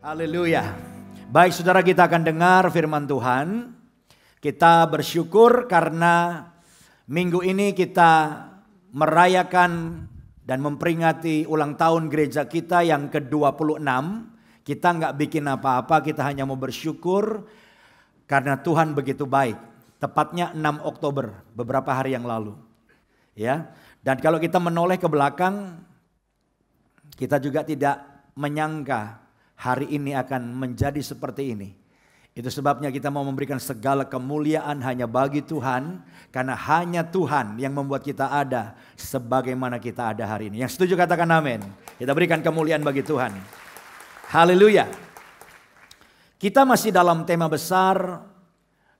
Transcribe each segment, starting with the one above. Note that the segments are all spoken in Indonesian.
Haleluya. Baik saudara, kita akan dengar firman Tuhan. Kita bersyukur karena minggu ini kita merayakan dan memperingati ulang tahun gereja kita yang ke-26. Kita nggak bikin apa-apa, kita hanya mau bersyukur karena Tuhan begitu baik. Tepatnya 6 Oktober, beberapa hari yang lalu. Ya. Dan kalau kita menoleh ke belakang, kita juga tidak menyangka hari ini akan menjadi seperti ini. Itu sebabnya kita mau memberikan segala kemuliaan hanya bagi Tuhan. Karena hanya Tuhan yang membuat kita ada sebagaimana kita ada hari ini. Yang setuju katakan amin. Kita berikan kemuliaan bagi Tuhan. Haleluya. Kita masih dalam tema besar,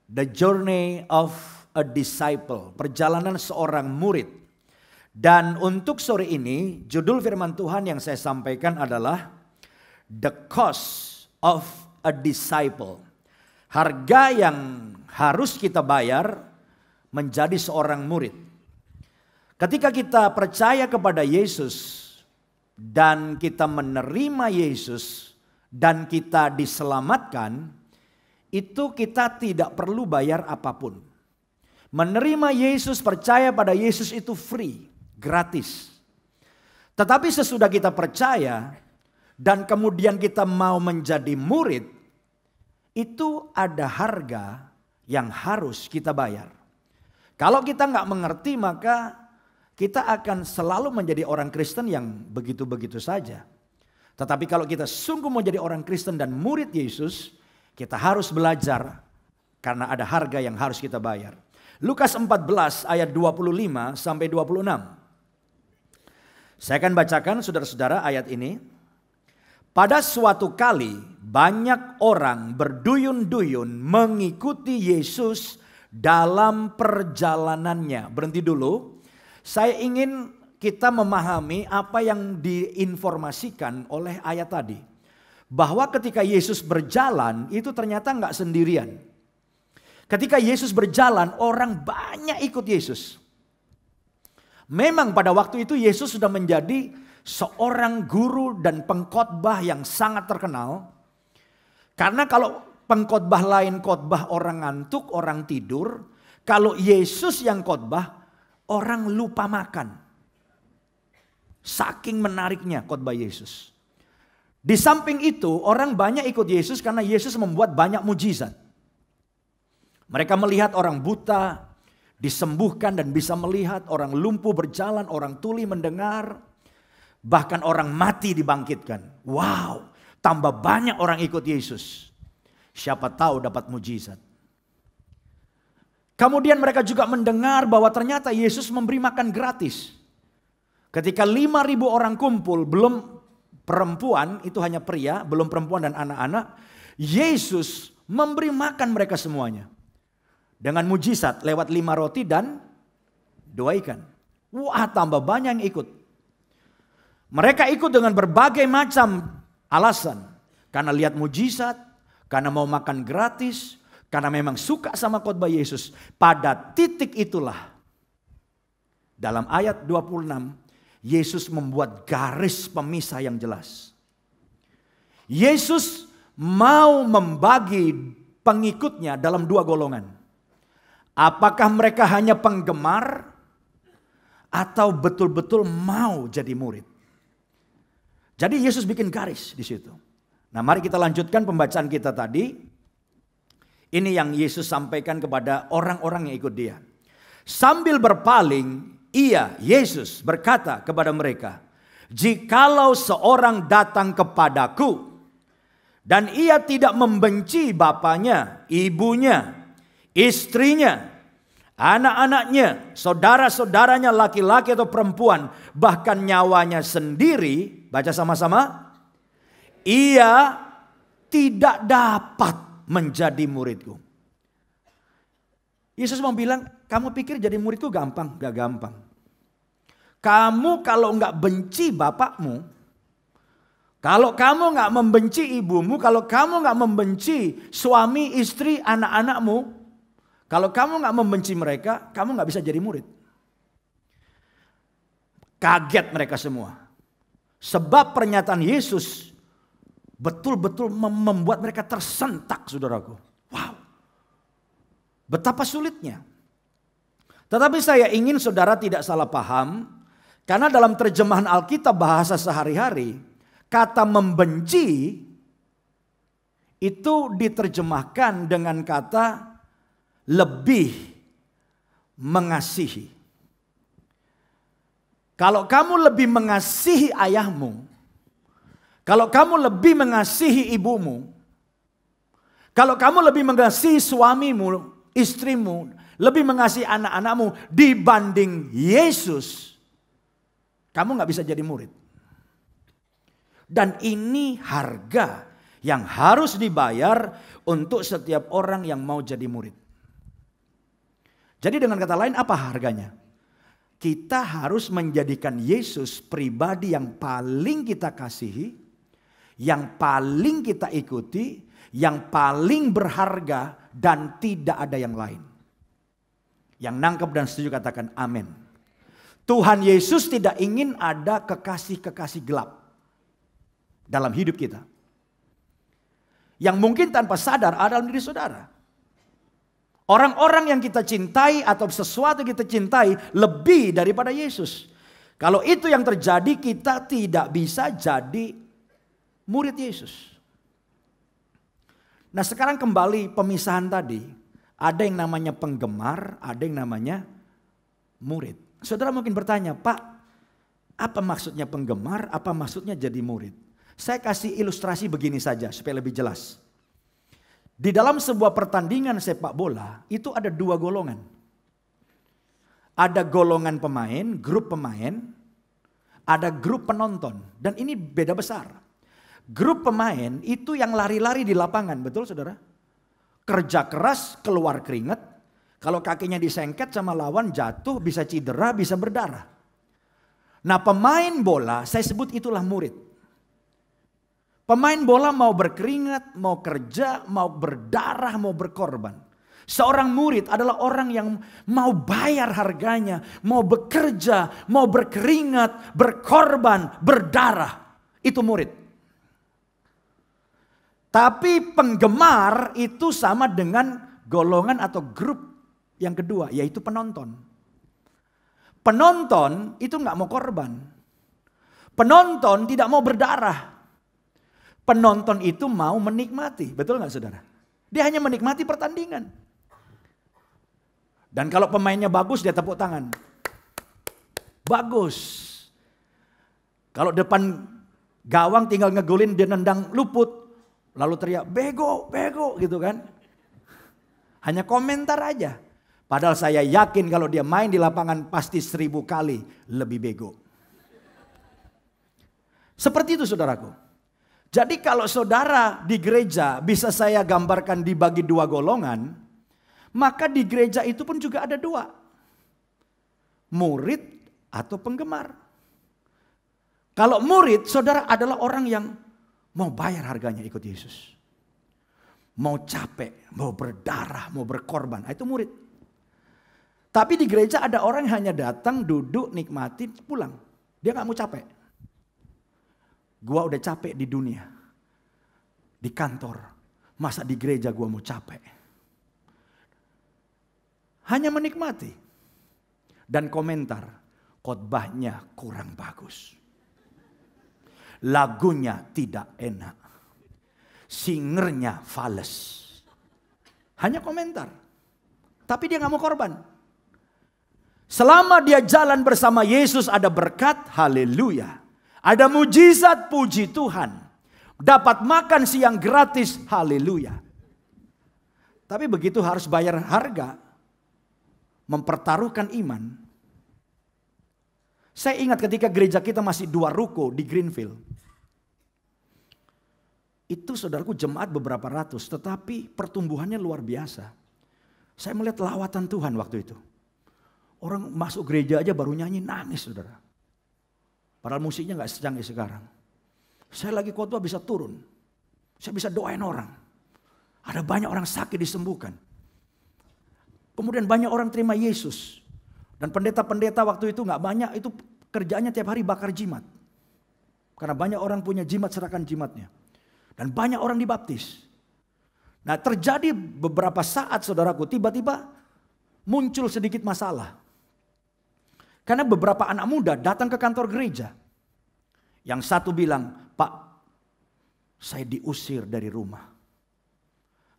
The Journey of a Disciple. Perjalanan seorang murid. Dan untuk sore ini judul firman Tuhan yang saya sampaikan adalah The Cost of a Disciple. Harga yang harus kita bayar menjadi seorang murid. Ketika kita percaya kepada Yesus dan kita menerima Yesus dan kita diselamatkan, itu kita tidak perlu bayar apapun. Menerima Yesus, percaya pada Yesus itu free, gratis. Tetapi sesudah kita percaya dan kemudian kita mau menjadi murid, itu ada harga yang harus kita bayar. Kalau kita nggak mengerti, maka kita akan selalu menjadi orang Kristen yang begitu-begitu saja. Tetapi kalau kita sungguh mau jadi orang Kristen dan murid Yesus, kita harus belajar karena ada harga yang harus kita bayar. Lukas 14 ayat 25 sampai 26. Saya akan bacakan saudara-saudara ayat ini. Pada suatu kali banyak orang berduyun-duyun mengikuti Yesus dalam perjalanannya. Berhenti dulu. Saya ingin kita memahami apa yang diinformasikan oleh ayat tadi. Bahwa ketika Yesus berjalan itu ternyata nggak sendirian. Ketika Yesus berjalan orang banyak ikut Yesus. Memang pada waktu itu Yesus sudah menjadi seorang guru dan pengkhotbah yang sangat terkenal. Karena kalau pengkhotbah lain khotbah orang ngantuk, orang tidur. Kalau Yesus yang khotbah, orang lupa makan. Saking menariknya khotbah Yesus. Di samping itu orang banyak ikut Yesus karena Yesus membuat banyak mujizat. Mereka melihat orang buta disembuhkan dan bisa melihat, orang lumpuh berjalan, orang tuli mendengar. Bahkan orang mati dibangkitkan. Wow, tambah banyak orang ikut Yesus. Siapa tahu dapat mujizat. Kemudian mereka juga mendengar bahwa ternyata Yesus memberi makan gratis. Ketika 5.000 orang kumpul, belum perempuan, itu hanya pria, belum perempuan dan anak-anak. Yesus memberi makan mereka semuanya. Dengan mujizat lewat 5 roti dan 2 ikan. Wah, tambah banyak yang ikut. Mereka ikut dengan berbagai macam alasan. Karena lihat mujizat, karena mau makan gratis, karena memang suka sama khotbah Yesus. Pada titik itulah, dalam ayat 26, Yesus membuat garis pemisah yang jelas. Yesus mau membagi pengikutnya dalam 2 golongan. Apakah mereka hanya penggemar atau betul-betul mau jadi murid? Jadi Yesus bikin garis di situ. Nah, mari kita lanjutkan pembacaan kita tadi. Ini yang Yesus sampaikan kepada orang-orang yang ikut dia. Sambil berpaling, Yesus berkata kepada mereka, "Jikalau seorang datang kepadaku dan ia tidak membenci bapaknya, ibunya, istrinya, anak-anaknya, saudara-saudaranya laki-laki atau perempuan, bahkan nyawanya sendiri," baca sama-sama, "ia tidak dapat menjadi muridku." Yesus mau bilang, kamu pikir jadi muridku gampang? Gak gampang. Kamu kalau gak benci bapakmu, kalau kamu gak membenci ibumu, kalau kamu gak membenci suami, istri, anak-anakmu, kalau kamu gak membenci mereka, kamu gak bisa jadi murid. Kaget mereka semua. Sebab pernyataan Yesus betul-betul membuat mereka tersentak, saudaraku. Wow, betapa sulitnya. Tetapi saya ingin saudara tidak salah paham, karena dalam terjemahan Alkitab bahasa sehari-hari, kata membenci itu diterjemahkan dengan kata lebih mengasihi. Kalau kamu lebih mengasihi ayahmu, kalau kamu lebih mengasihi ibumu, kalau kamu lebih mengasihi suamimu, istrimu, lebih mengasihi anak-anakmu dibanding Yesus, kamu gak bisa jadi murid. Dan ini harga yang harus dibayar untuk setiap orang yang mau jadi murid. Jadi dengan kata lain, apa harganya? Kita harus menjadikan Yesus pribadi yang paling kita kasihi, yang paling kita ikuti, yang paling berharga, dan tidak ada yang lain. Yang nangkep dan setuju katakan amin. Tuhan Yesus tidak ingin ada kekasih-kekasih gelap dalam hidup kita. Yang mungkin tanpa sadar ada dalam diri saudara. Orang-orang yang kita cintai atau sesuatu yang kita cintai lebih daripada Yesus. Kalau itu yang terjadi, kita tidak bisa jadi murid Yesus. Nah, sekarang kembali pemisahan tadi. Ada yang namanya penggemar, ada yang namanya murid. Saudara mungkin bertanya, Pak, apa maksudnya penggemar, apa maksudnya jadi murid? Saya kasih ilustrasi begini saja supaya lebih jelas. Di dalam sebuah pertandingan sepak bola itu ada dua golongan. Ada golongan pemain, grup pemain, ada grup penonton. Dan ini beda besar. Grup pemain itu yang lari-lari di lapangan, betul saudara? Kerja keras, keluar keringat. Kalau kakinya disengket sama lawan jatuh, bisa cedera, bisa berdarah. Nah, pemain bola saya sebut itulah murid. Pemain bola mau berkeringat, mau kerja, mau berdarah, mau berkorban. Seorang murid adalah orang yang mau bayar harganya, mau bekerja, mau berkeringat, berkorban, berdarah. Itu murid. Tapi penggemar itu sama dengan golongan atau grup yang kedua, yaitu penonton. Penonton itu nggak mau korban. Penonton tidak mau berdarah. Penonton itu mau menikmati, betul nggak saudara? Dia hanya menikmati pertandingan. Dan kalau pemainnya bagus, dia tepuk tangan. Bagus. Kalau depan gawang tinggal ngegolin, dia nendang luput. Lalu teriak, bego, bego gitu kan. Hanya komentar aja. Padahal saya yakin kalau dia main di lapangan pasti 1000 kali lebih bego. Seperti itu saudaraku. Jadi kalau saudara di gereja bisa saya gambarkan dibagi dua golongan, maka di gereja itu pun juga ada dua. Murid atau penggemar. Kalau murid, saudara adalah orang yang mau bayar harganya ikut Yesus. Mau capek, mau berdarah, mau berkorban, itu murid. Tapi di gereja ada orang yang hanya datang, duduk, nikmati, pulang. Dia gak mau capek. Gua udah capek di dunia, di kantor, masa di gereja gua mau capek. Hanya menikmati. Dan komentar, khotbahnya kurang bagus. Lagunya tidak enak. Singernya fales. Hanya komentar. Tapi dia gak mau korban. Selama dia jalan bersama Yesus ada berkat, haleluya. Ada mujizat, puji Tuhan. Dapat makan siang gratis, haleluya. Tapi begitu harus bayar harga, mempertaruhkan iman. Saya ingat ketika gereja kita masih 2 ruko di Greenfield. Itu saudaraku jemaat beberapa ratus, tetapi pertumbuhannya luar biasa. Saya melihat lawatan Tuhan waktu itu. Orang masuk gereja aja baru nyanyi nangis saudara. Padahal musiknya gak secanggih sekarang. Saya lagi khotbah bisa turun. Saya bisa doain orang. Ada banyak orang sakit disembuhkan. Kemudian banyak orang terima Yesus. Dan pendeta-pendeta waktu itu gak banyak, itu kerjaannya tiap hari bakar jimat. Karena banyak orang punya jimat, serahkan jimatnya. Dan banyak orang dibaptis. Nah, terjadi beberapa saat saudaraku, tiba-tiba muncul sedikit masalah. Karena beberapa anak muda datang ke kantor gereja. Yang satu bilang, "Pak, saya diusir dari rumah."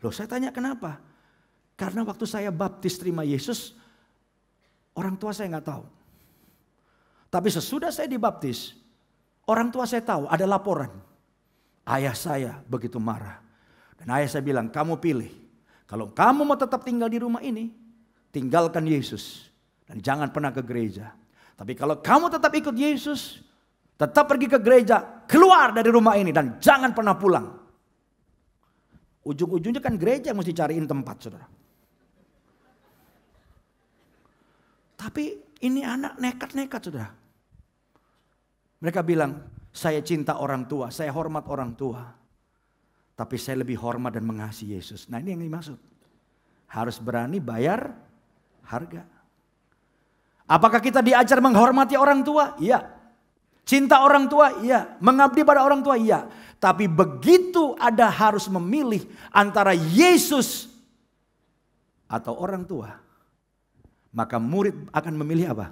Loh, saya tanya kenapa? Karena waktu saya baptis terima Yesus, orang tua saya nggak tahu. Tapi sesudah saya dibaptis, orang tua saya tahu, ada laporan. Ayah saya begitu marah. Dan ayah saya bilang, "Kamu pilih. Kalau kamu mau tetap tinggal di rumah ini, tinggalkan Yesus. Dan jangan pernah ke gereja. Tapi kalau kamu tetap ikut Yesus, tetap pergi ke gereja, keluar dari rumah ini dan jangan pernah pulang." Ujung-ujungnya kan gereja yang mesti cariin tempat, saudara. Tapi ini anak nekat-nekat, saudara. Mereka bilang, "Saya cinta orang tua, saya hormat orang tua. Tapi saya lebih hormat dan mengasihi Yesus." Nah, ini yang dimaksud. Harus berani bayar harga. Apakah kita diajar menghormati orang tua? Iya. Cinta orang tua? Iya. Mengabdi pada orang tua? Iya. Tapi begitu ada harus memilih antara Yesus atau orang tua, maka murid akan memilih apa?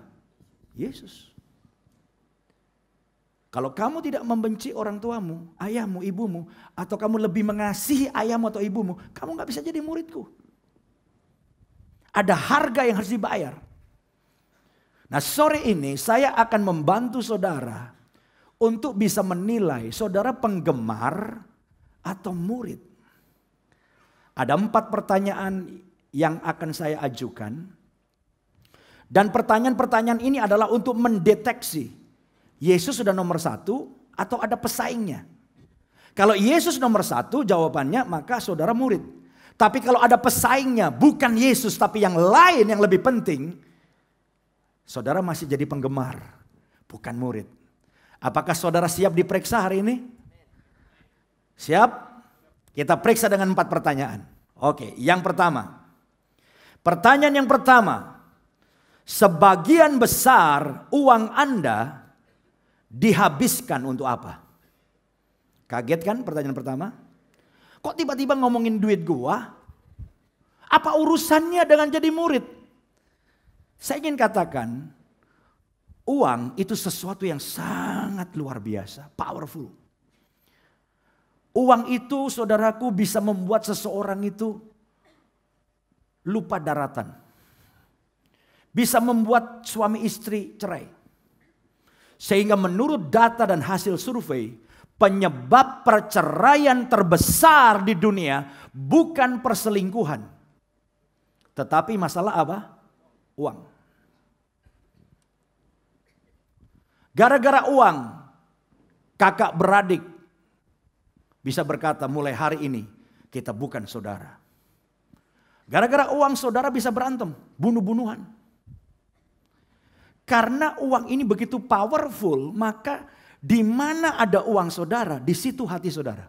Yesus. Kalau kamu tidak membenci orang tuamu, ayahmu, ibumu, atau kamu lebih mengasihi ayahmu atau ibumu, kamu gak bisa jadi muridku. Ada harga yang harus dibayar. Nah, sore ini saya akan membantu saudara untuk bisa menilai saudara penggemar atau murid. Ada 4 pertanyaan yang akan saya ajukan. Dan pertanyaan-pertanyaan ini adalah untuk mendeteksi Yesus sudah nomor 1 atau ada pesaingnya. Kalau Yesus nomor 1 jawabannya, maka saudara murid. Tapi kalau ada pesaingnya, bukan Yesus tapi yang lain yang lebih penting, saudara masih jadi penggemar, bukan murid. Apakah saudara siap diperiksa hari ini? Siap? Kita periksa dengan 4 pertanyaan. Oke, yang pertama. Pertanyaan yang pertama. Sebagian besar uang Anda dihabiskan untuk apa? Kaget kan pertanyaan pertama? Kok tiba-tiba ngomongin duit gua? Apa urusannya dengan jadi murid? Saya ingin katakan, uang itu sesuatu yang sangat luar biasa, powerful. Uang itu, saudaraku, bisa membuat seseorang itu lupa daratan. Bisa membuat suami istri cerai. Sehingga menurut data dan hasil survei, penyebab perceraian terbesar di dunia bukan perselingkuhan. Tetapi masalah apa? Uang. Gara-gara uang, kakak beradik bisa berkata mulai hari ini kita bukan saudara. Gara-gara uang saudara bisa berantem, bunuh-bunuhan. Karena uang ini begitu powerful, maka di mana ada uang saudara, di situ hati saudara.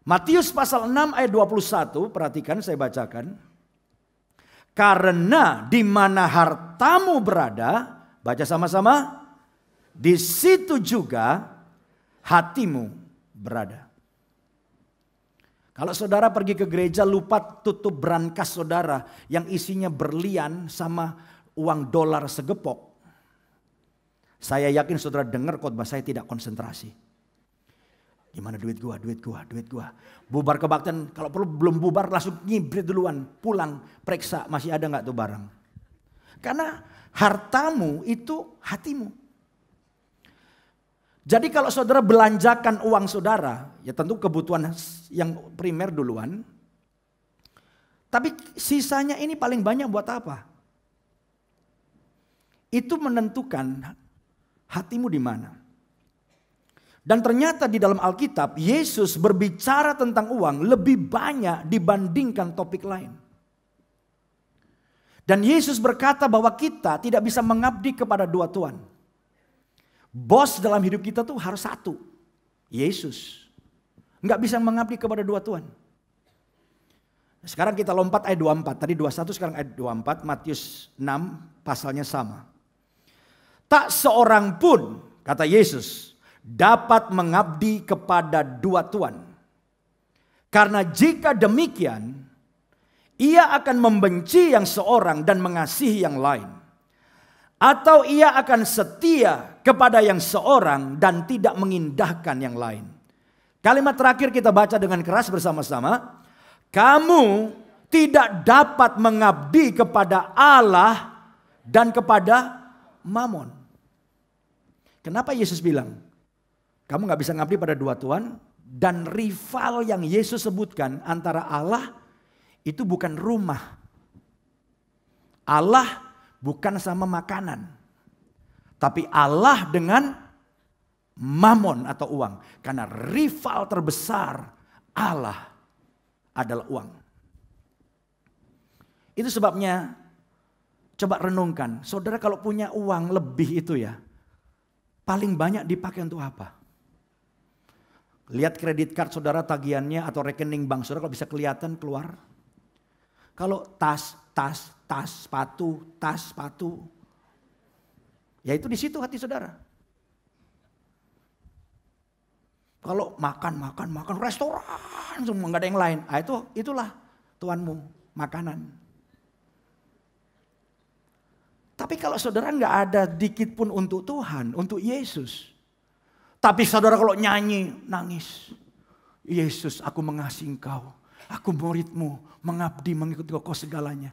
Matius pasal 6 ayat 21, perhatikan saya bacakan. Karena di mana hartamu berada, baca sama-sama, di situ juga hatimu berada. Kalau saudara pergi ke gereja lupa tutup brankas saudara yang isinya berlian sama uang dolar segepok, saya yakin saudara dengar khotbah saya tidak konsentrasi. Gimana duit gua, duit gua, duit gua. Bubar kebaktian, kalau perlu belum bubar langsung ngibrit duluan, pulang periksa masih ada nggak tuh barang. Karena hartamu itu hatimu. Jadi kalau saudara belanjakan uang saudara, ya tentu kebutuhan yang primer duluan. Tapi sisanya ini paling banyak buat apa? Itu menentukan hatimu di mana. Dan ternyata di dalam Alkitab Yesus berbicara tentang uang lebih banyak dibandingkan topik lain. Dan Yesus berkata bahwa kita tidak bisa mengabdi kepada dua tuan. Bos dalam hidup kita tuh harus satu, Yesus. Nggak bisa mengabdi kepada dua tuan. Sekarang kita lompat ayat 24, tadi 21 sekarang ayat 24, Matius 6 pasalnya sama. Tak seorang pun, kata Yesus, dapat mengabdi kepada dua tuan. Karena jika demikian, ia akan membenci yang seorang dan mengasihi yang lain. Atau ia akan setia kepada yang seorang dan tidak mengindahkan yang lain. Kalimat terakhir kita baca dengan keras bersama-sama. Kamu tidak dapat mengabdi kepada Allah dan kepada Mamon. Kenapa Yesus bilang, kamu gak bisa ngabdi pada dua tuan? Dan rival yang Yesus sebutkan antara Allah itu bukan rumah. Allah bukan sama makanan. Tapi Allah dengan Mamon atau uang. Karena rival terbesar Allah adalah uang. Itu sebabnya coba renungkan. Saudara kalau punya uang lebih itu ya. Paling banyak dipakai untuk apa? Lihat kredit card saudara tagihannya atau rekening bank saudara kalau bisa kelihatan keluar. Kalau tas, sepatu. Ya itu di situ hati saudara. Kalau makan, restoran semua nggak ada yang lain. Ah itulah tuanmu, makanan. Tapi kalau saudara nggak ada dikit pun untuk Tuhan, untuk Yesus. Tapi saudara kalau nyanyi, nangis. Yesus, aku mengasihi engkau. Aku muridmu, mengabdi, mengikuti kau segalanya.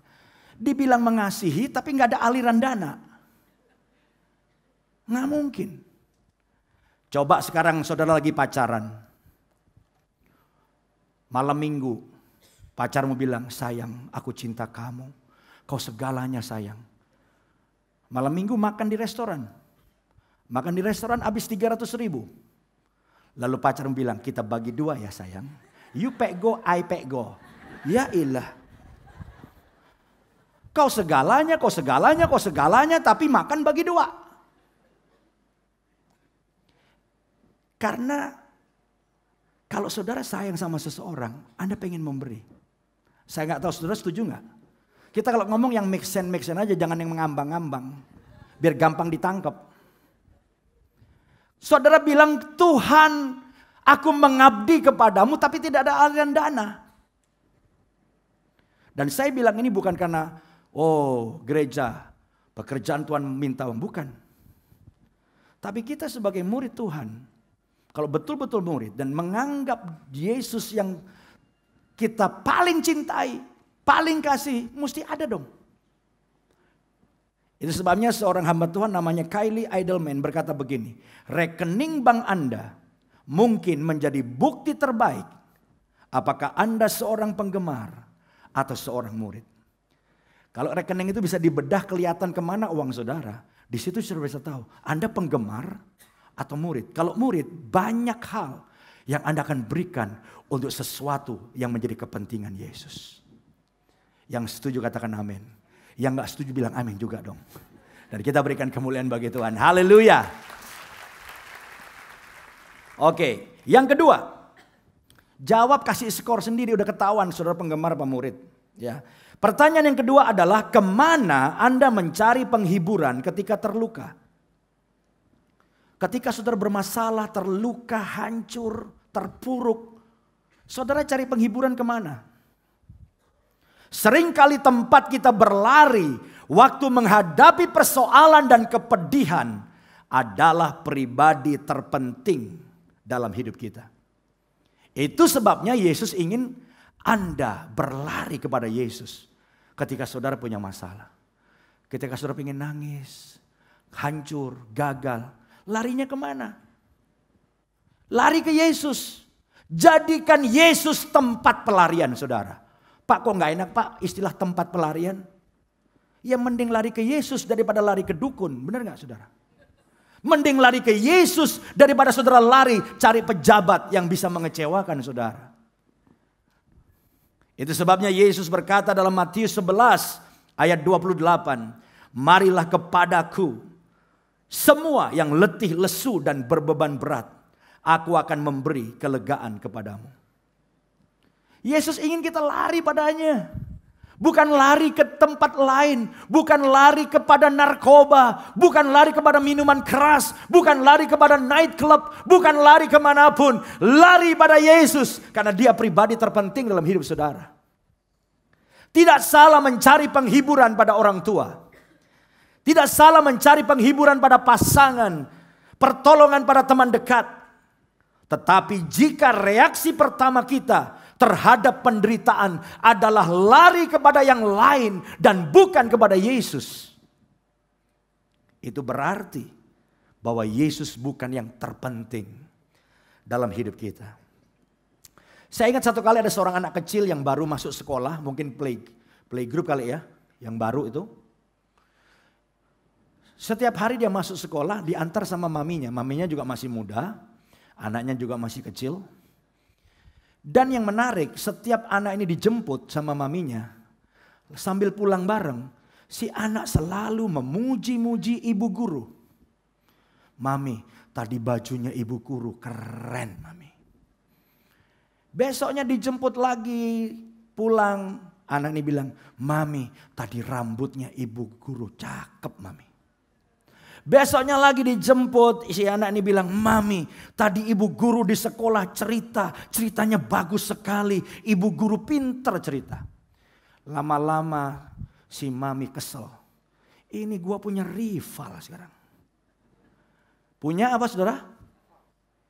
Dibilang mengasihi tapi nggak ada aliran dana. Nggak mungkin. Coba sekarang saudara lagi pacaran. Malam minggu, pacarmu bilang, sayang aku cinta kamu. Kau segalanya sayang. Malam minggu makan di restoran. Makan di restoran habis 300.000. Lalu pacarmu bilang, kita bagi dua ya sayang. You pack go, I pack go. Ya ilah. Kau segalanya, tapi makan bagi dua. Karena kalau saudara sayang sama seseorang, Anda pengen memberi. Saya nggak tahu saudara setuju nggak? Kita kalau ngomong yang make sense aja, jangan yang mengambang-ambang. Biar gampang ditangkap. Saudara bilang, Tuhan, aku mengabdi kepadamu tapi tidak ada aliran dana. Dan saya bilang ini bukan karena, gereja, pekerjaan Tuhan minta uang. Bukan. Tapi kita sebagai murid Tuhan, kalau betul-betul murid dan menganggap Yesus yang kita paling cintai, paling kasih, mesti ada dong. Itu sebabnya seorang hamba Tuhan namanya Kylie Idleman berkata begini, rekening bank Anda mungkin menjadi bukti terbaik apakah Anda seorang penggemar atau seorang murid. Kalau rekening itu bisa dibedah kelihatan kemana uang saudara, di situ saudara bisa tahu Anda penggemar atau murid. Kalau murid, banyak hal yang Anda akan berikan untuk sesuatu yang menjadi kepentingan Yesus. Yang setuju katakan amin. Yang gak setuju bilang amin juga dong. Dan kita berikan kemuliaan bagi Tuhan. Haleluya. Oke, yang kedua. Jawab kasih skor sendiri, udah ketahuan saudara penggemar apa murid. Ya. Pertanyaan yang kedua adalah, kemana Anda mencari penghiburan ketika terluka? Ketika saudara bermasalah, terluka, hancur, terpuruk. Saudara cari penghiburan kemana? Seringkali tempat kita berlari waktu menghadapi persoalan dan kepedihan adalah pribadi terpenting dalam hidup kita. Itu sebabnya Yesus ingin Anda berlari kepada Yesus ketika saudara punya masalah. Ketika saudara ingin nangis, hancur, gagal, larinya kemana? Lari ke Yesus. Jadikan Yesus tempat pelarian saudara. Pak kok gak enak pak istilah tempat pelarian? Ya mending lari ke Yesus daripada lari ke dukun. Benar gak saudara? Mending lari ke Yesus daripada saudara lari cari pejabat yang bisa mengecewakan saudara. Itu sebabnya Yesus berkata dalam Matius 11 ayat 28. Marilah kepadaku semua yang letih, lesu dan berbeban berat. Aku akan memberi kelegaan kepadamu. Yesus ingin kita lari padanya. Bukan lari ke tempat lain, bukan lari kepada narkoba, bukan lari kepada minuman keras, bukan lari kepada nightclub, bukan lari kemanapun. Lari pada Yesus, karena dia pribadi terpenting dalam hidup saudara. Tidak salah mencari penghiburan pada orang tua. Tidak salah mencari penghiburan pada pasangan, pertolongan pada teman dekat. Tetapi jika reaksi pertama kita terhadap penderitaan adalah lari kepada yang lain dan bukan kepada Yesus, itu berarti bahwa Yesus bukan yang terpenting dalam hidup kita. Saya ingat satu kali ada seorang anak kecil yang baru masuk sekolah, mungkin playgroup kali ya, yang baru itu. Setiap hari dia masuk sekolah diantar sama maminya. Maminya juga masih muda, anaknya juga masih kecil. Dan yang menarik, setiap anak ini dijemput sama maminya, sambil pulang bareng, si anak selalu memuji-muji ibu guru. Mami, tadi bajunya ibu guru keren, mami. Besoknya dijemput lagi pulang, anak ini bilang, mami, tadi rambutnya ibu guru cakep, mami. Besoknya lagi dijemput, si anak ini bilang, mami, tadi ibu guru di sekolah ceritanya bagus sekali. Ibu guru pinter cerita. Lama-lama si mami kesel. Ini gua punya rival sekarang. Punya apa saudara?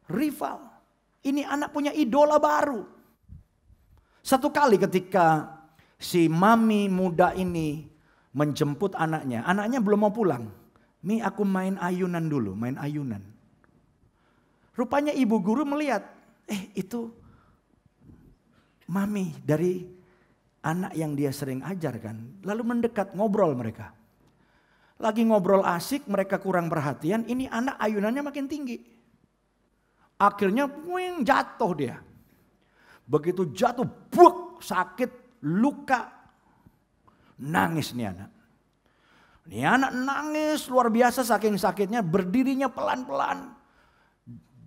Rival. Ini anak punya idola baru. Satu kali ketika si mami muda ini menjemput anaknya. Anaknya belum mau pulang. Mi, aku main ayunan dulu, main ayunan. Rupanya ibu guru melihat, itu mami dari anak yang dia sering ajarkan. Lalu mendekat, ngobrol mereka. Lagi ngobrol asik, mereka kurang perhatian, ini anak ayunannya makin tinggi. Akhirnya jatuh dia. Begitu jatuh, sakit, luka. Nangis nih anak. Ini anak nangis luar biasa saking sakitnya, berdirinya pelan-pelan.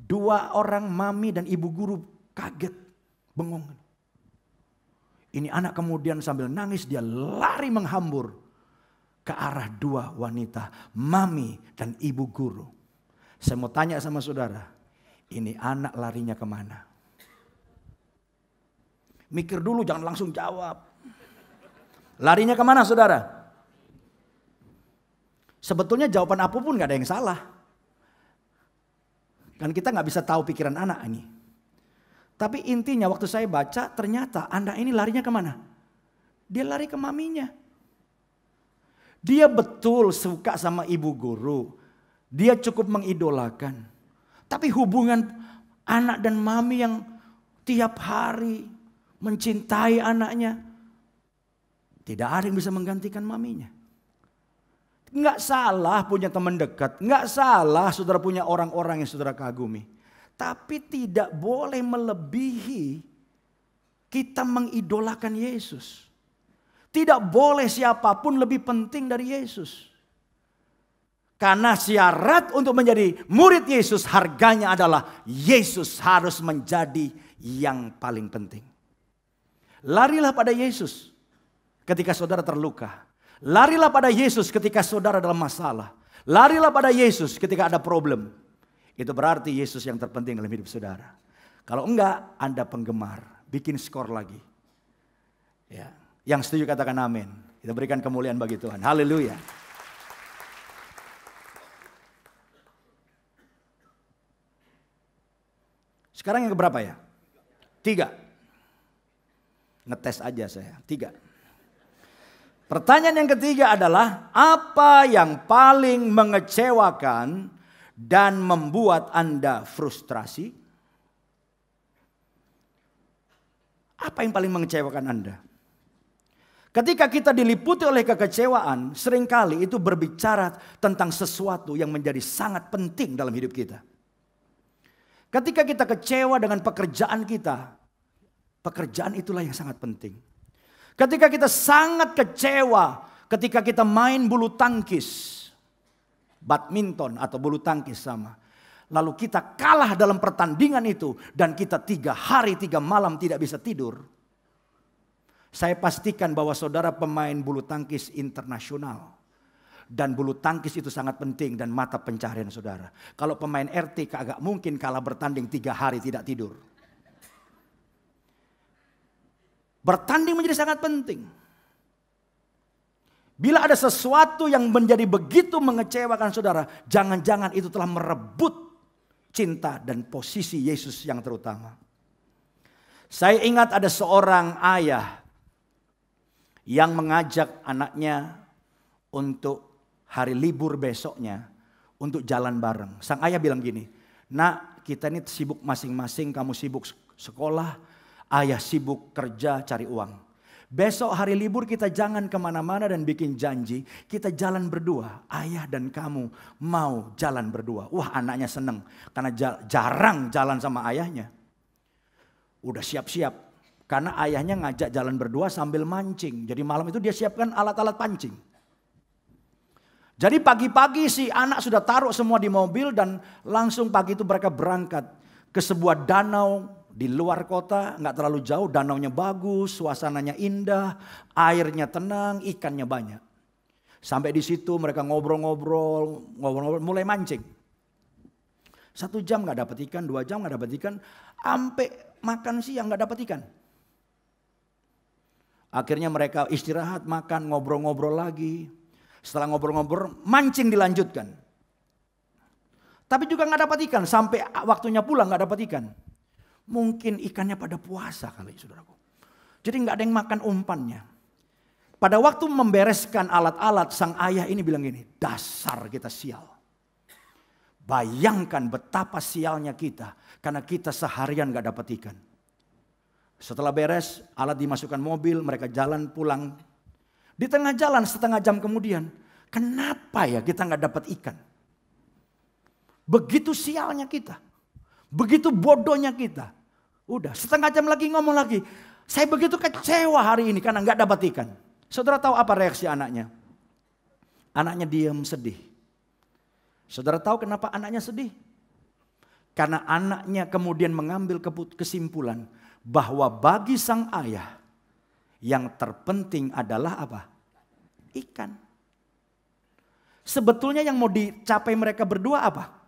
Dua orang mami dan ibu guru kaget, bengong. Ini anak kemudian sambil nangis dia lari menghambur ke arah dua wanita, mami dan ibu guru. Saya mau tanya sama saudara, ini anak larinya kemana? Mikir dulu, jangan langsung jawab. Larinya kemana saudara? Sebetulnya jawaban apapun gak ada yang salah. Kan kita gak bisa tahu pikiran anak ini. Tapi intinya waktu saya baca ternyata anak ini larinya kemana? Dia lari ke maminya. Dia betul suka sama ibu guru. Dia cukup mengidolakan. Tapi hubungan anak dan mami yang tiap hari mencintai anaknya. Tidak ada yang bisa menggantikan maminya. Enggak salah punya teman dekat, enggak salah saudara punya orang-orang yang saudara kagumi. Tapi tidak boleh melebihi kita mengidolakan Yesus. Tidak boleh siapapun lebih penting dari Yesus. Karena syarat untuk menjadi murid Yesus harganya adalah Yesus harus menjadi yang paling penting. Larilah pada Yesus ketika saudara terluka. Larilah pada Yesus ketika saudara dalam masalah. Larilah pada Yesus ketika ada problem. Itu berarti Yesus yang terpenting dalam hidup saudara. Kalau enggak, Anda penggemar. Bikin skor lagi. Ya. Yang setuju katakan amin. Kita berikan kemuliaan bagi Tuhan. Haleluya. Sekarang yang keberapa ya? 3. Ngetes aja saya. 3. Pertanyaan yang ketiga adalah, apa yang paling mengecewakan dan membuat Anda frustrasi? Apa yang paling mengecewakan Anda? Ketika kita diliputi oleh kekecewaan, seringkali itu berbicara tentang sesuatu yang menjadi sangat penting dalam hidup kita. Ketika kita kecewa dengan pekerjaan kita, pekerjaan itulah yang sangat penting. Ketika kita sangat kecewa ketika kita main bulu tangkis, badminton atau bulu tangkis sama. Lalu kita kalah dalam pertandingan itu dan kita 3 hari 3 malam tidak bisa tidur. Saya pastikan bahwa saudara pemain bulu tangkis internasional. Dan bulu tangkis itu sangat penting dan mata pencaharian saudara. Kalau pemain RT kagak mungkin kalah bertanding 3 hari tidak tidur. Bertanding menjadi sangat penting. Bila ada sesuatu yang menjadi begitu mengecewakan saudara, jangan-jangan itu telah merebut cinta dan posisi Yesus yang terutama. Saya ingat ada seorang ayah yang mengajak anaknya untuk hari libur besoknya untuk jalan bareng. Sang ayah bilang gini, "Nak, kita ini sibuk masing-masing, kamu sibuk sekolah, ayah sibuk kerja cari uang. Besok hari libur kita jangan kemana-mana dan bikin janji, kita jalan berdua. Ayah dan kamu mau jalan berdua." Wah, anaknya seneng karena jarang jalan sama ayahnya. Udah siap-siap karena ayahnya ngajak jalan berdua sambil mancing. Jadi malam itu dia siapkan alat-alat pancing. Jadi pagi-pagi si anak sudah taruh semua di mobil dan langsung pagi itu mereka berangkat ke sebuah danau di luar kota, nggak terlalu jauh, danaunya bagus, suasananya indah, airnya tenang, ikannya banyak. Sampai di situ mereka ngobrol-ngobrol, mulai mancing. 1 jam nggak dapat ikan, 2 jam nggak dapat ikan, sampai makan siang nggak dapat ikan. Akhirnya mereka istirahat, makan, ngobrol-ngobrol lagi. Setelah ngobrol-ngobrol, mancing dilanjutkan. Tapi juga nggak dapat ikan, sampai waktunya pulang nggak dapat ikan. Mungkin ikannya pada puasa kali, saudaraku. Jadi nggak ada yang makan umpannya. Pada waktu membereskan alat-alat, sang ayah ini bilang gini, "Dasar kita sial. Bayangkan betapa sialnya kita, karena kita seharian nggak dapat ikan." Setelah beres, alat dimasukkan mobil, mereka jalan pulang. Di tengah jalan setengah jam kemudian, kenapa ya kita nggak dapat ikan? Begitu sialnya kita. Begitu bodohnya kita. Udah setengah jam lagi ngomong lagi. "Saya begitu kecewa hari ini karena nggak dapat ikan." Saudara tahu apa reaksi anaknya? Anaknya diam sedih. Saudara tahu kenapa anaknya sedih? Karena anaknya kemudian mengambil kesimpulan bahwa bagi sang ayah yang terpenting adalah apa? Ikan. Sebetulnya yang mau dicapai mereka berdua apa?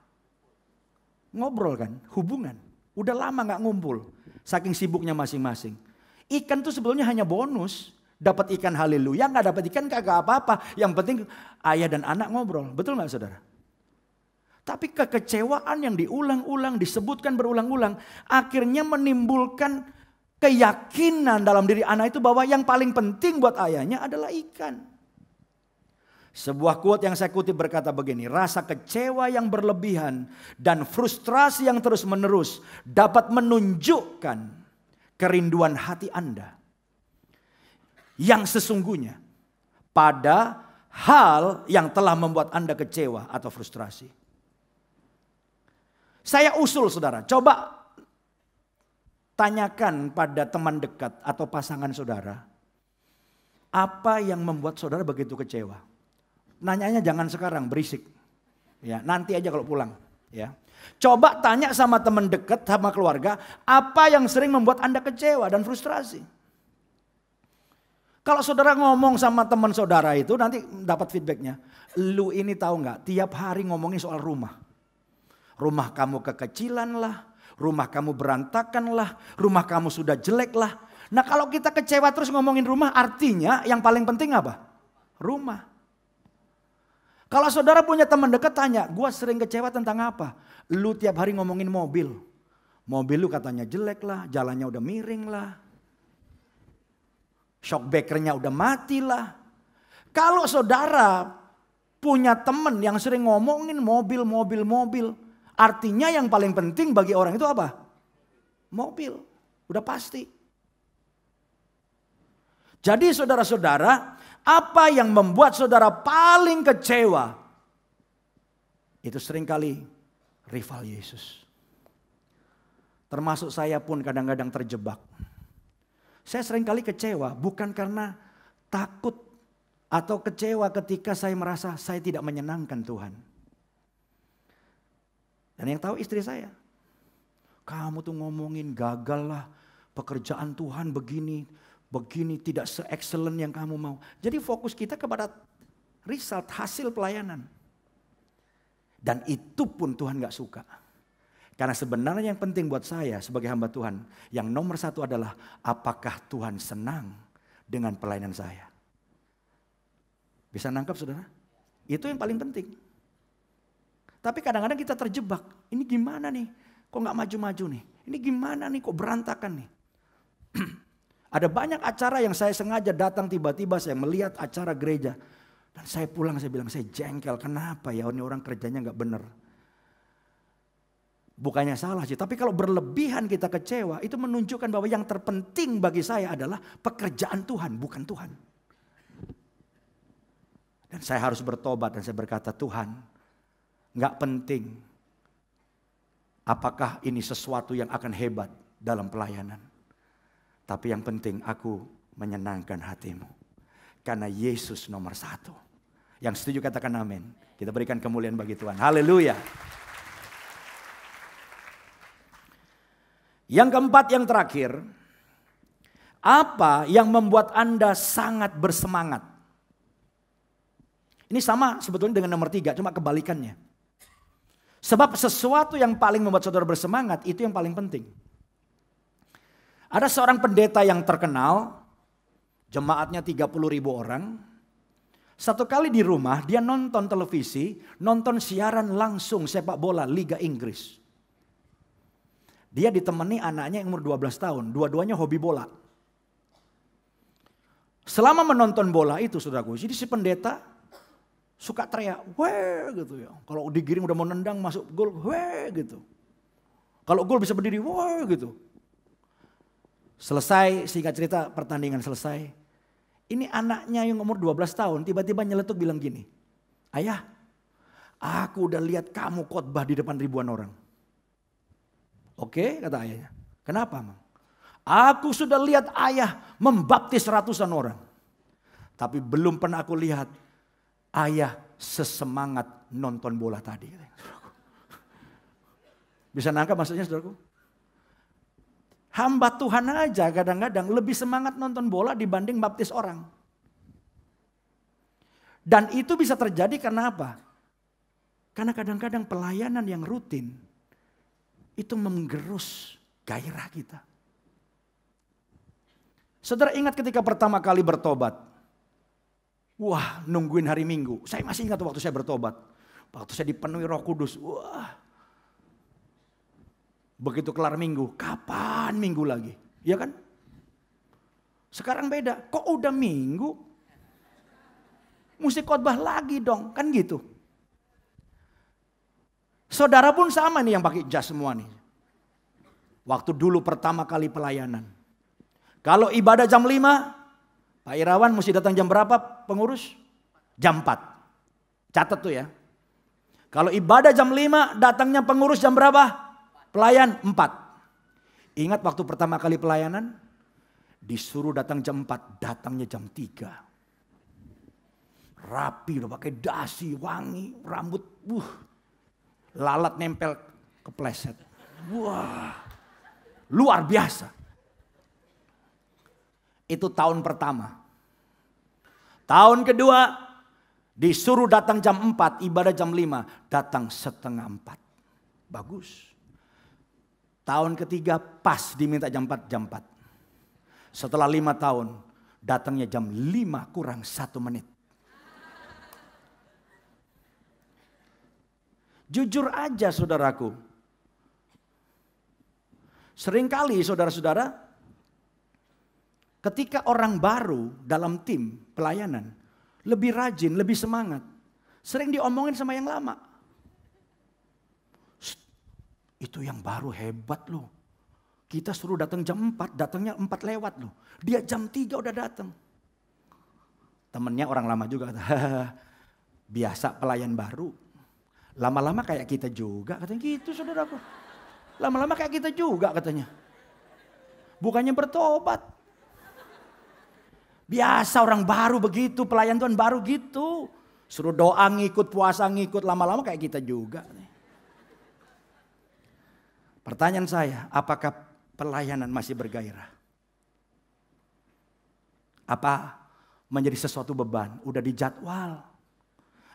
Ngobrol kan, hubungan. Udah lama gak ngumpul, saking sibuknya masing-masing. Ikan tuh sebetulnya hanya bonus. Dapat ikan haleluya, gak dapat ikan kagak apa-apa. Yang penting ayah dan anak ngobrol, betul gak saudara? Tapi kekecewaan yang diulang-ulang, disebutkan berulang-ulang, akhirnya menimbulkan keyakinan dalam diri anak itu bahwa yang paling penting buat ayahnya adalah ikan. Sebuah quote yang saya kutip berkata begini, "Rasa kecewa yang berlebihan dan frustrasi yang terus menerus dapat menunjukkan kerinduan hati Anda yang sesungguhnya pada hal yang telah membuat Anda kecewa atau frustrasi." Saya usul saudara, coba tanyakan pada teman dekat atau pasangan saudara, apa yang membuat saudara begitu kecewa? Nanyanya jangan sekarang, berisik. Ya, nanti aja kalau pulang. Ya. Coba tanya sama teman dekat, sama keluarga, apa yang sering membuat Anda kecewa dan frustrasi? Kalau saudara ngomong sama teman saudara itu, nanti dapat feedbacknya. "Lu ini tahu nggak? Tiap hari ngomongin soal rumah. Rumah kamu kekecilan lah, rumah kamu berantakan lah, rumah kamu sudah jelek lah." Nah kalau kita kecewa terus ngomongin rumah, artinya yang paling penting apa? Rumah. Kalau saudara punya teman dekat tanya, "Gua sering kecewa tentang apa?" "Lu tiap hari ngomongin mobil. Mobil lu katanya jelek lah, jalannya udah miring lah. Shock breakernya udah mati lah." Kalau saudara punya teman yang sering ngomongin mobil, artinya yang paling penting bagi orang itu apa? Mobil. Udah pasti. Jadi saudara-saudara, apa yang membuat saudara paling kecewa? Itu seringkali rival Yesus. Termasuk saya pun kadang-kadang terjebak. Saya seringkali kecewa bukan karena takut atau kecewa ketika saya merasa saya tidak menyenangkan Tuhan. Dan yang tahu istri saya. "Kamu tuh ngomongin gagal lah, pekerjaan Tuhan begini, begini tidak se-excellent yang kamu mau. Jadi fokus kita kepada result, hasil pelayanan. Dan itu pun Tuhan gak suka. Karena sebenarnya yang penting buat saya sebagai hamba Tuhan, yang nomor satu adalah apakah Tuhan senang dengan pelayanan saya. Bisa nangkap saudara? Itu yang paling penting. Tapi kadang-kadang kita terjebak. Ini gimana nih? Kok gak maju-maju nih? Ini gimana nih? Kok berantakan nih? Ada banyak acara yang saya sengaja datang tiba-tiba saya melihat acara gereja. Dan saya pulang saya bilang saya jengkel. Kenapa ya ini orang kerjanya gak benar. Bukannya salah sih. Tapi kalau berlebihan kita kecewa. Itu menunjukkan bahwa yang terpenting bagi saya adalah pekerjaan Tuhan. Bukan Tuhan. Dan saya harus bertobat dan saya berkata Tuhan. Gak penting. Apakah ini sesuatu yang akan hebat dalam pelayanan. Tapi yang penting aku menyenangkan hatimu. Karena Yesus nomor satu. Yang setuju katakan amin. Kita berikan kemuliaan bagi Tuhan. Haleluya. Yang keempat, yang terakhir. Apa yang membuat Anda sangat bersemangat? Ini sama sebetulnya dengan nomor 3, cuma kebalikannya. Sebab sesuatu yang paling membuat saudara bersemangat itu yang paling penting. Ada seorang pendeta yang terkenal, jemaatnya 30.000 orang. Satu kali di rumah dia nonton televisi, nonton siaran langsung sepak bola Liga Inggris. Dia ditemani anaknya yang umur 12 tahun, dua-duanya hobi bola. Selama menonton bola itu saudaraku, jadi si pendeta suka teriak, weh gitu ya. Kalau digiring udah mau nendang masuk gol, weh gitu. Kalau gol bisa berdiri, weh gitu. Selesai, singkat cerita pertandingan selesai. Ini anaknya yang umur 12 tahun tiba-tiba nyeletuk bilang gini. Ayah, aku udah lihat kamu khotbah di depan ribuan orang. Oke, kata ayahnya. Kenapa, Mang? Aku sudah lihat ayah membaptis ratusan orang. Tapi belum pernah aku lihat ayah sesemangat nonton bola tadi. Bisa nangkap maksudnya saudaraku? Hamba Tuhan aja kadang-kadang lebih semangat nonton bola dibanding baptis orang. Dan itu bisa terjadi karena apa? Karena kadang-kadang pelayanan yang rutin itu menggerus gairah kita. Saudara ingat ketika pertama kali bertobat. Wah, nungguin hari Minggu. Saya masih ingat waktu saya bertobat. Waktu saya dipenuhi Roh Kudus. Wah. Begitu kelar Minggu, kapan Minggu lagi? Ya kan? Sekarang beda. Kok udah Minggu? Mesti khotbah lagi dong, kan gitu. Saudara pun sama nih yang pakai jas semua nih. Waktu dulu pertama kali pelayanan. Kalau ibadah jam 5, Pak Irawan mesti datang jam berapa pengurus? Jam 4. Catat tuh ya. Kalau ibadah jam 5, datangnya pengurus jam berapa? Pelayan 4. Ingat waktu pertama kali pelayanan? Disuruh datang jam 4, datangnya jam 3. Rapi, udah pakai dasi, wangi, rambut, lalat nempel kepleset. Wah, luar biasa. Itu tahun pertama. Tahun kedua, disuruh datang jam 4, ibadah jam 5, datang setengah 4. Bagus. Tahun ketiga pas diminta jam 4, jam 4. Setelah 5 tahun datangnya jam 5 kurang 1 menit. Jujur aja saudaraku. Seringkali saudara-saudara ketika orang baru dalam tim pelayanan lebih rajin, lebih semangat. Sering diomongin sama yang lama. Itu yang baru hebat loh. Kita suruh datang jam 4, datangnya 4 lewat loh. Dia jam 3 udah datang. Temennya orang lama juga kata, biasa pelayan baru. Lama-lama kayak kita juga, katanya gitu saudaraku. Lama-lama kayak kita juga katanya. Bukannya bertobat. Biasa orang baru begitu, pelayan Tuhan baru gitu. Suruh doa ngikut, puasa ngikut, lama-lama kayak kita juga. Pertanyaan saya, apakah pelayanan masih bergairah? Apa menjadi sesuatu beban, udah dijadwal.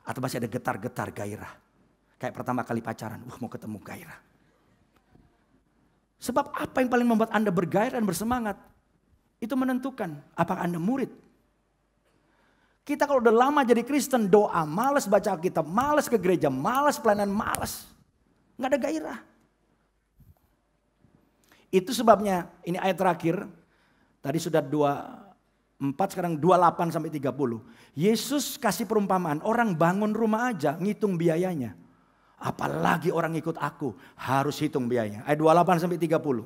Atau masih ada getar-getar gairah. Kayak pertama kali pacaran, mau ketemu gairah. Sebab apa yang paling membuat Anda bergairah dan bersemangat? Itu menentukan apakah Anda murid. Kita kalau udah lama jadi Kristen, doa, malas baca Alkitab, malas ke gereja, malas pelayanan, malas. Nggak ada gairah. Itu sebabnya, ini ayat terakhir, tadi sudah 24, sekarang 28 sampai 30. Yesus kasih perumpamaan, orang bangun rumah aja ngitung biayanya. Apalagi orang ikut aku, harus hitung biayanya. Ayat 28 sampai 30.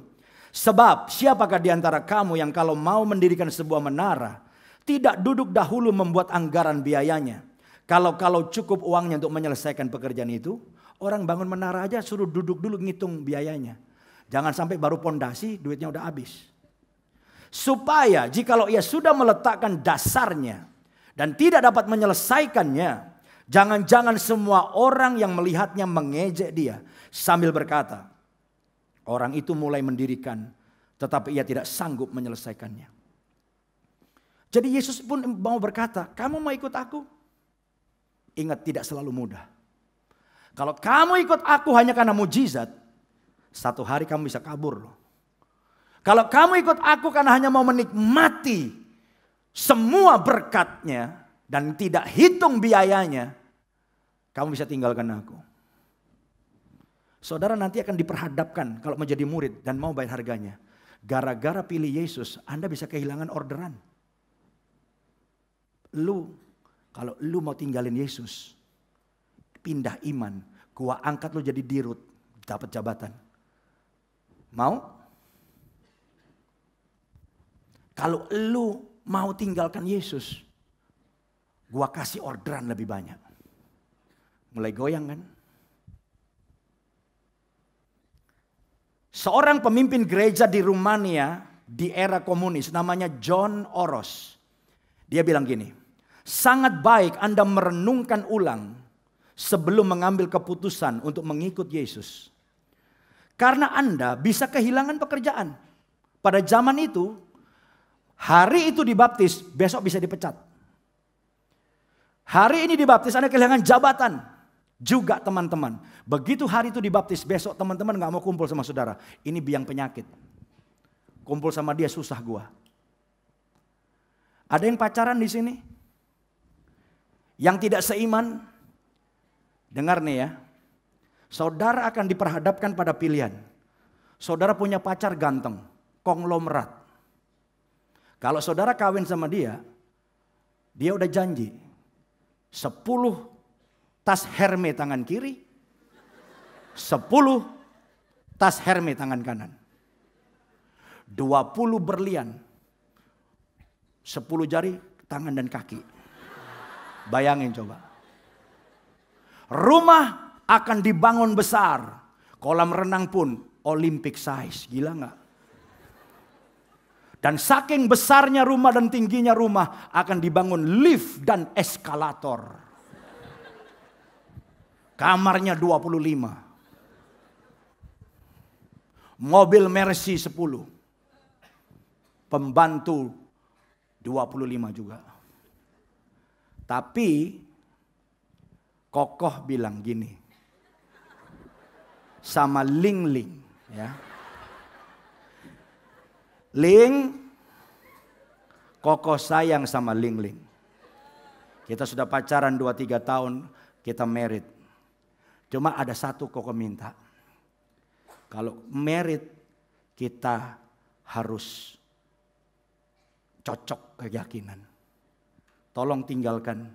Sebab siapakah di antara kamu yang kalau mau mendirikan sebuah menara, tidak duduk dahulu membuat anggaran biayanya. Kalau cukup uangnya untuk menyelesaikan pekerjaan itu, orang bangun menara aja suruh duduk dulu ngitung biayanya. Jangan sampai baru pondasi duitnya udah habis. Supaya jikalau ia sudah meletakkan dasarnya dan tidak dapat menyelesaikannya, jangan-jangan semua orang yang melihatnya mengejek dia sambil berkata, orang itu mulai mendirikan tetapi ia tidak sanggup menyelesaikannya. Jadi Yesus pun mau berkata, kamu mau ikut aku? Ingat, tidak selalu mudah. Kalau kamu ikut aku hanya karena mujizat, satu hari kamu bisa kabur loh. Kalau kamu ikut aku karena hanya mau menikmati semua berkatnya dan tidak hitung biayanya, kamu bisa tinggalkan aku. Saudara nanti akan diperhadapkan kalau menjadi murid dan mau bayar harganya. Gara-gara pilih Yesus, Anda bisa kehilangan orderan. Kalau lu mau tinggalin Yesus, pindah iman, gua angkat lu jadi dirut, dapat jabatan. Mau? Kalau lu mau tinggalkan Yesus, gua kasih orderan lebih banyak. Mulai goyang kan? Seorang pemimpin gereja di Rumania di era komunis namanya John Oros. Dia bilang gini, sangat baik Anda merenungkan ulang sebelum mengambil keputusan untuk mengikut Yesus. Karena Anda bisa kehilangan pekerjaan. Pada zaman itu, hari itu dibaptis, besok bisa dipecat. Hari ini dibaptis, Anda kehilangan jabatan. Juga teman-teman. Begitu hari itu dibaptis, besok teman-teman gak mau kumpul sama saudara. Ini biang penyakit. Kumpul sama dia susah gua. Ada yang pacaran di sini? Yang tidak seiman? Dengar nih ya. Saudara akan diperhadapkan pada pilihan. Saudara punya pacar ganteng, konglomerat. Kalau saudara kawin sama dia udah janji 10 tas Hermes tangan kiri, 10 tas Hermes tangan kanan. 20 berlian, 10 jari tangan dan kaki. Bayangin coba. Rumah akan dibangun besar. Kolam renang pun Olympic size. Gila gak? Dan saking besarnya rumah dan tingginya rumah akan dibangun lift dan eskalator. Kamarnya 25. Mobil Mercy 10. Pembantu 25 juga. Tapi Kokoh bilang gini. Sama Ling, ya. Ling, Kokoh sayang sama Ling. Kita sudah pacaran 2-3 tahun, kita married. Cuma ada satu Kokoh minta. Kalau married, kita harus cocok keyakinan. Tolong tinggalkan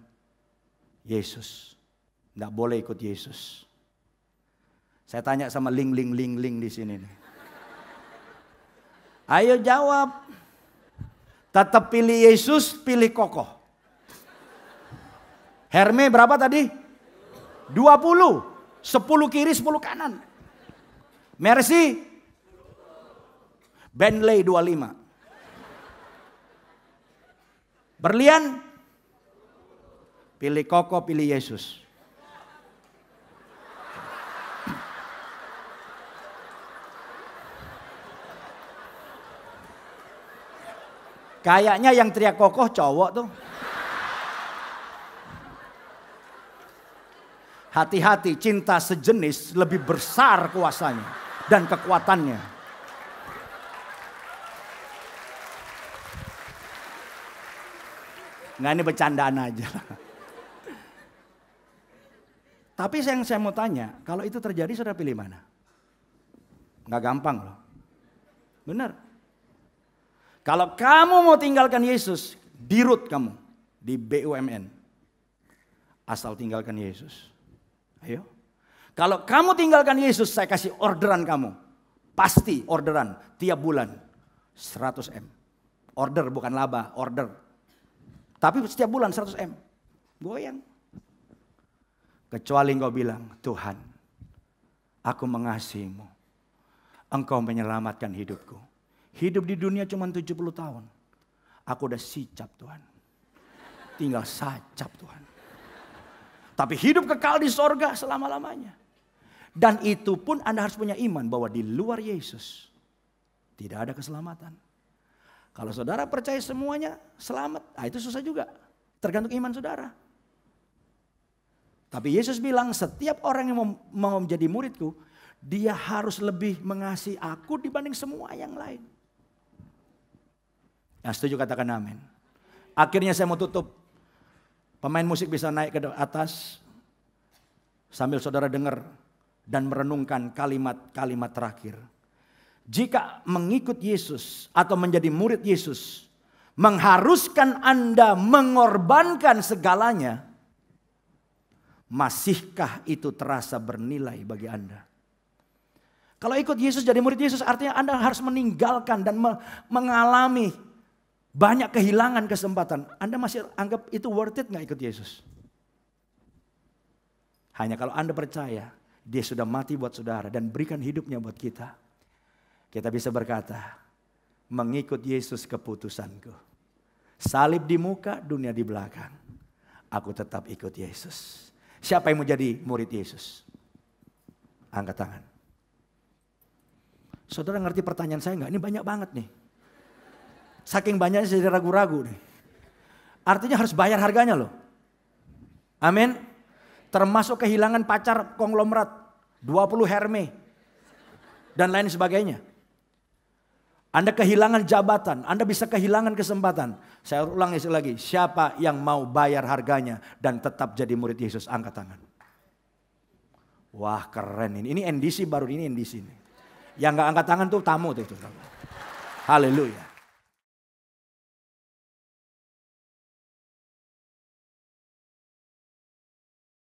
Yesus. Nggak boleh ikut Yesus. Saya tanya sama Ling di sini nih. Ayo jawab. Tetap pilih Yesus, pilih Kokoh. Hermes berapa tadi? 20. 10 kiri, 10 kanan. Mercy? Bentley 25. Berlian? Pilih Kokoh, pilih Yesus. Kayaknya yang teriak kokoh cowok tuh. Hati-hati, cinta sejenis lebih besar kuasanya dan kekuatannya. Nggak, ini bercandaan aja. Tapi yang saya mau tanya, kalau itu terjadi saudara pilih mana? Nggak gampang loh. Benar. Kalau kamu mau tinggalkan Yesus, dirut kamu di BUMN. Asal tinggalkan Yesus. Ayo. Kalau kamu tinggalkan Yesus, saya kasih orderan kamu. Pasti orderan tiap bulan 100 M. Order bukan laba, order. Tapi setiap bulan 100 M. Goyang. Kecuali engkau bilang, Tuhan, aku mengasihimu. Engkau menyelamatkan hidupku. Hidup di dunia cuma 70 tahun. Aku udah sicap Tuhan. Tinggal sacap Tuhan. Tapi hidup kekal di sorga selama-lamanya. Dan itu pun Anda harus punya iman bahwa di luar Yesus tidak ada keselamatan. Kalau saudara percaya semuanya selamat, itu susah juga. Tergantung iman saudara. Tapi Yesus bilang setiap orang yang mau menjadi muridku, dia harus lebih mengasihi aku dibanding semua yang lain. Yang setuju katakan amin. Akhirnya saya mau tutup. Pemain musik bisa naik ke atas sambil saudara dengar dan merenungkan kalimat-kalimat terakhir. Jika mengikut Yesus atau menjadi murid Yesus mengharuskan Anda mengorbankan segalanya, masihkah itu terasa bernilai bagi Anda? Kalau ikut Yesus jadi murid Yesus artinya Anda harus meninggalkan dan mengalami banyak kehilangan kesempatan. Anda masih anggap itu worth it gak ikut Yesus? Hanya kalau Anda percaya dia sudah mati buat saudara dan berikan hidupnya buat kita. Kita bisa berkata, mengikut Yesus keputusanku. Salib di muka, dunia di belakang. Aku tetap ikut Yesus. Siapa yang mau jadi murid Yesus? Angkat tangan. Saudara ngerti pertanyaan saya enggak? Ini banyak banget nih. Saking banyaknya saya ragu-ragu nih. Artinya harus bayar harganya loh. Amin. Termasuk kehilangan pacar konglomerat. 20 Hermes. Dan lain sebagainya. Anda kehilangan jabatan. Anda bisa kehilangan kesempatan. Saya ulang lagi. Siapa yang mau bayar harganya dan tetap jadi murid Yesus? Angkat tangan. Wah keren ini. Ini NDC baru ini NDC ini. Yang gak angkat tangan tuh tamu tuh. Haleluya.